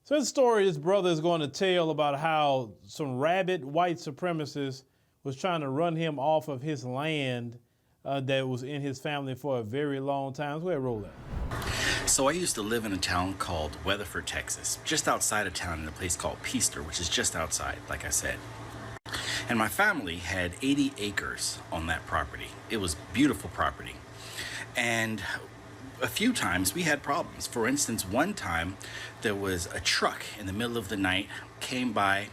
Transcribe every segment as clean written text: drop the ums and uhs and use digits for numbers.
So this story, this brother is going to tell about how some rabid white supremacists was trying to run him off of his land that was in his family for a very long time. Let's go ahead and roll that. So I used to live in a town called Weatherford, Texas, just outside of town in a place called Peaster, which is just outside, like I said. And my family had 80 acres on that property. It was beautiful property. And a few times we had problems. For instance, one time there was a truck in the middle of the night, came by.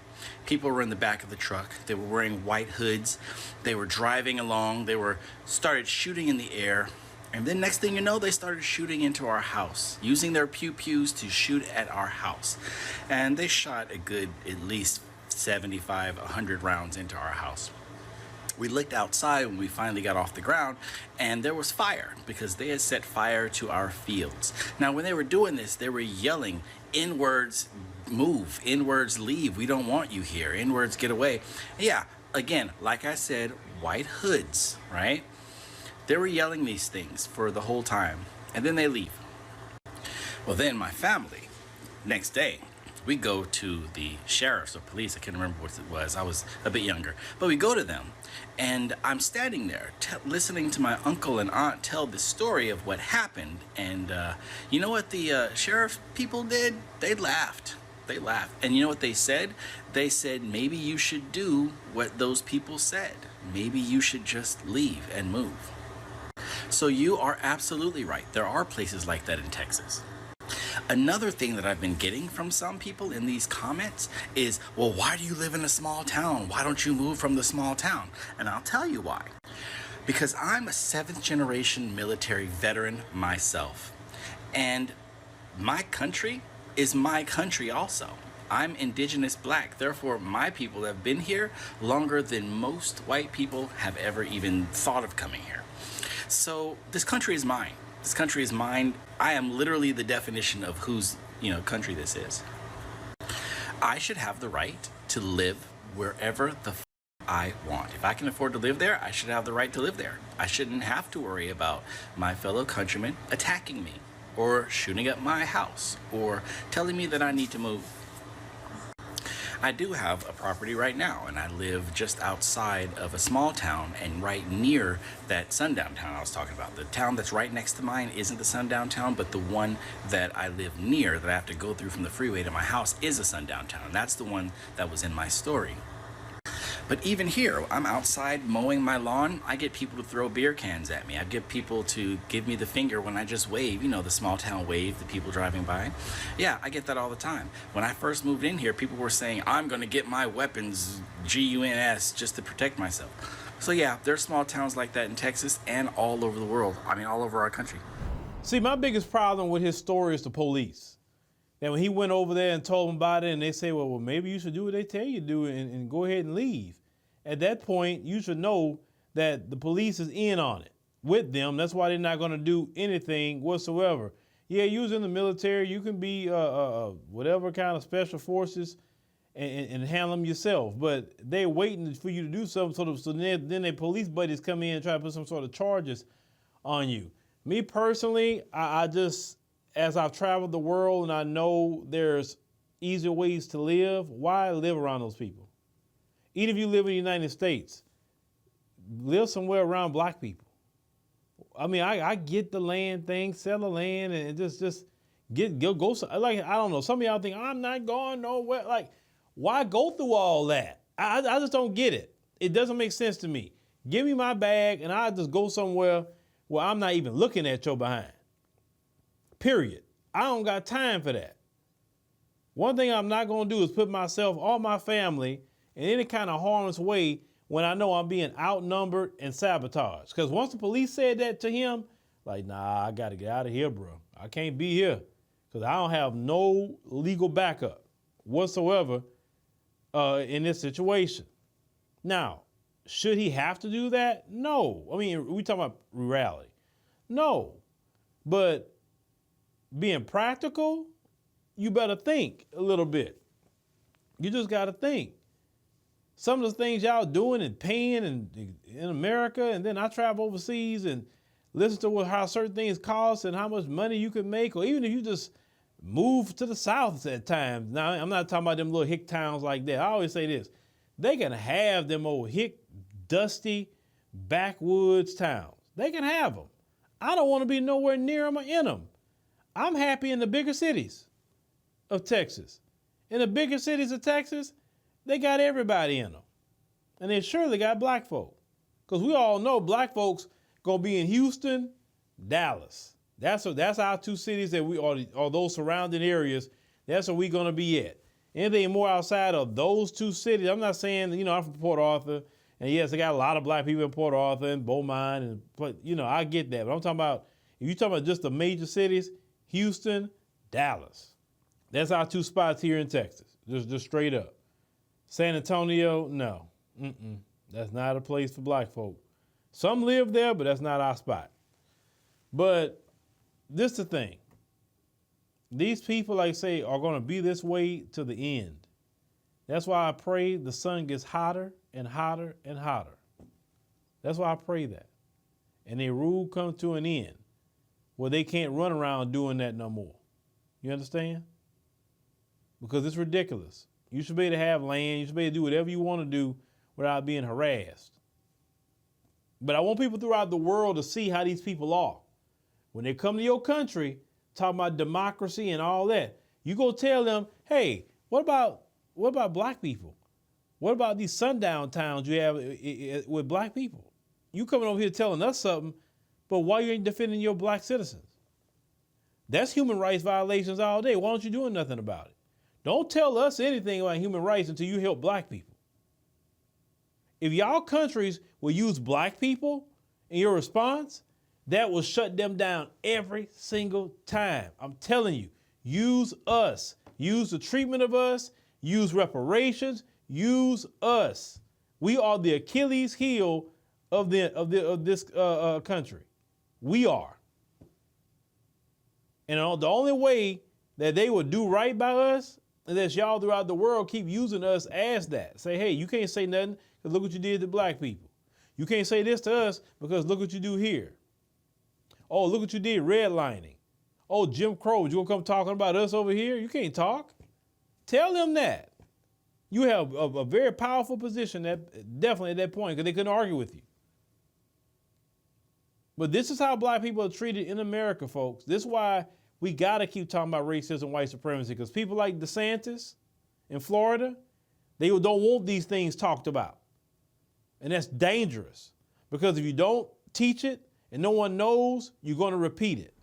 People were in the back of the truck. They were wearing white hoods. They were driving along. They started shooting in the air. And then next thing you know, they started shooting into our house, using their pew-pews to shoot at our house. And they shot a good at least 75, 100 rounds into our house. We looked outside when we finally got off the ground, and there was fire because they had set fire to our fields. Now, when they were doing this, they were yelling, "N-words, move, N-words, leave, we don't want you here, N-words, get away." Yeah, again, like I said, white hoods, right? They were yelling these things for the whole time, and then they leave. Well, then my family, next day, we go to the sheriffs or police. I can't remember what it was. I was a bit younger. But we go to them, and I'm standing there listening to my uncle and aunt tell the story of what happened. And you know what the sheriff people did? They laughed. They laughed. And you know what they said? They said, maybe you should do what those people said. Maybe you should just leave and move. So you are absolutely right. There are places like that in Texas. Another thing that I've been getting from some people in these comments is, well, why do you live in a small town? Why don't you move from the small town? And I'll tell you why. Because I'm a 7th generation military veteran myself. And my country is my country also. I'm indigenous black. Therefore, my people have been here longer than most white people have ever even thought of coming here. So this country is mine. This country is mine. I am literally the definition of whose, country this is. I should have the right to live wherever the I want. If I can afford to live there, I should have the right to live there. I shouldn't have to worry about my fellow countrymen attacking me or shooting up my house or telling me that I need to move. I do have a property right now, and I live just outside of a small town and right near that sundown town I was talking about. The town that's right next to mine isn't the sundown town, but the one that I live near that I have to go through from the freeway to my house is a sundown town. That's the one that was in my story. But even here, I'm outside mowing my lawn. I get people to throw beer cans at me. I get people to give me the finger when I just wave, the small town wave, the people driving by. Yeah, I get that all the time. When I first moved in here, people were saying, I'm going to get my weapons, GUNS, just to protect myself. So yeah, there's small towns like that in Texas and all over the world. I mean, all over our country. See, my biggest problem with his story is the police. And when he went over there and told them about it, and they say, well, maybe you should do what they tell you to do and go ahead and leave. At that point, you should know that the police is in on it with them. That's why they're not going to do anything whatsoever. Yeah, you was in the military. You can be whatever kind of special forces and handle them yourself. But they're waiting for you to do something so then their police buddies come in and try to put some sort of charges on you. Me personally, I just, as I've traveled the world and I know there's easier ways to live, why live around those people? Even if you live in the United States, live somewhere around black people. I mean, I get the land thing, sell the land, and just go. Like, I don't know. Some of y'all think I'm not going nowhere. Like, why go through all that? I just don't get it. It doesn't make sense to me. Give me my bag, and I'll just go somewhere where I'm not even looking at your behind. Period. I don't got time for that. One thing I'm not going to do is put myself or my family in any kind of harmless way when I know I'm being outnumbered and sabotaged. Because once the police said that to him, like, nah, I got to get out of here, bro. I can't be here because I don't have no legal backup whatsoever in this situation. Now, should he have to do that? No. I mean, we talking about reality. No. But being practical, you better think a little bit. You just got to think. Some of the things y'all doing and paying in America, and then I travel overseas and listen to how certain things cost and how much money you can make, or even if you just move to the South at times. Now, I'm not talking about them little hick towns like that. I always say this. They can have them old hick, dusty, backwoods towns. They can have them. I don't want to be nowhere near them or in them. I'm happy in the bigger cities of Texas. In the bigger cities of Texas, they got everybody in them. And they surely got black folk. Because we all know black folks going to be in Houston, Dallas. That's our two cities that we are, or those surrounding areas. That's where we're going to be at. Anything more outside of those two cities, I'm not saying, I'm from Port Arthur. And yes, they got a lot of black people in Port Arthur and Beaumont. But I get that. But I'm talking about, if you're talking about just the major cities, Houston, Dallas. That's our two spots here in Texas. Just straight up. San Antonio, no. That's not a place for black folk. Some live there, but that's not our spot. But this is the thing. These people, like I say, are going to be this way to the end. That's why I pray the sun gets hotter and hotter and hotter. That's why I pray that. And their rule comes to an end where they can't run around doing that no more. You understand? Because it's ridiculous. You should be able to have land. You should be able to do whatever you want to do without being harassed. But I want people throughout the world to see how these people are. When they come to your country, talking about democracy and all that, you go tell them, hey, what about black people? What about these sundown towns you have with black people? You coming over here telling us something, but why you ain't defending your black citizens? That's human rights violations all day. Why aren't you doing nothing about it? Don't tell us anything about human rights until you help black people. If y'all countries will use black people in your response, that will shut them down every single time. I'm telling you, use us. Use the treatment of us. Use reparations. Use us. We are the Achilles heel of this country. We are. And the only way that they will do right by us is that y'all throughout the world keep using us as that. Say, hey, you can't say nothing because look what you did to black people. You can't say this to us because look what you do here. Oh, look what you did, redlining. Oh, Jim Crow, you gonna come talking about us over here? You can't talk. Tell them that. You have a very powerful position definitely at that point because they couldn't argue with you. But this is how black people are treated in America, folks. This is why we gotta keep talking about racism, white supremacy, because people like DeSantis in Florida, they don't want these things talked about. And that's dangerous because if you don't teach it and no one knows, you're gonna repeat it.